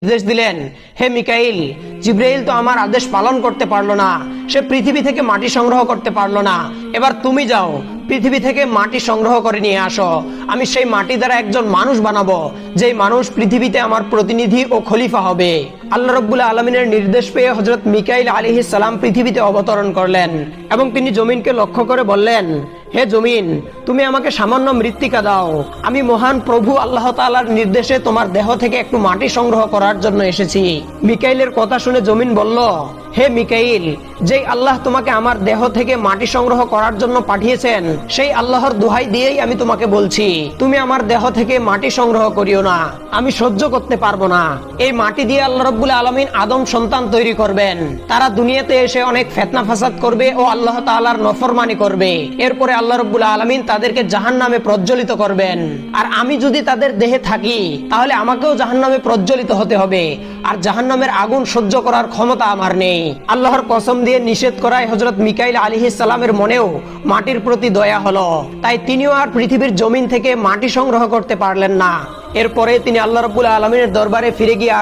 নির্দেশ দিলেন, হে মিকাইল, জিব্রাইল তো আমার আদেশ পালন করতে পারলো না, সে পৃথিবী থেকে মাটি সংগ্রহ করতে পারলো না। এবার তুমি যাও, পৃথিবী থেকে মাটি সংগ্রহ করে নিয়ে আসো। আমি সেই মাটি দ্বারা একজন মানুষ বানাবো, যেই মানুষ পৃথিবীতে আমার প্রতিনিধি ও খলিফা হবে। আল্লাহ রাব্বুল আলামিনের নির্দেশ পেয়ে হযরত মিকাইল আলাইহিস সালাম পৃথিবীতে অবতরণ করলেন এবং তিনি জমিনকে লক্ষ্য করে বললেন, হে জমিন, তুমি আমাকে সামান্য মৃত্তিকা দাও, আমি মহান প্রভু আল্লাহ তাআলার নির্দেশে তোমার দেহ থেকে একটু মাটি সংগ্রহ করার জন্য এসেছি। মিকাইলের কথা শুনে জমিন বলল, হে মিকাইল, যেই আল্লাহ তোমাকে আমার দেহ থেকে মাটি সংগ্রহ করার জন্য পাঠিয়েছেন, সেই আল্লাহর দোহাই দিয়েই আমি তোমাকে বলছি, তুমি আমার দেহ থেকে মাটি সংগ্রহ করিও না, আমি সহ্য করতে পারবো না। এই মাটি দিয়ে আল্লাহ রাব্বুল আলামিন আদম সন্তান তৈরি করবেন, তারা দুনিয়াতে এসে অনেক ফিতনা ফাসাদ করবে ও আল্লাহ তাআলার নফরমানি করবে। এরপরে আল্লাহ রাব্বুল আলামিন তাদেরকে জাহান্নামে প্রজ্বলিত করবেন, আর আমি যদি তাদের দেহে থাকি তাহলে আমাকেও জাহান্নামে প্রজ্বলিত হতে হবে, আর জাহান্নামের আগুন সহ্য করার ক্ষমতা আমার নেই। আল্লাহর কসম দিয়ে নিষেধ করায় হযরত মিকাইল আলাইহিস সালামের মনেও মাটির প্রতি দয়া হলো, তাই তিনিও আর পৃথিবীর জমিন থেকে মাটি সংগ্রহ করতে পারলেন না। এরপরে তিনি আল্লাহ রাব্বুল আলামিনের দরবারে ফিরে গিয়ে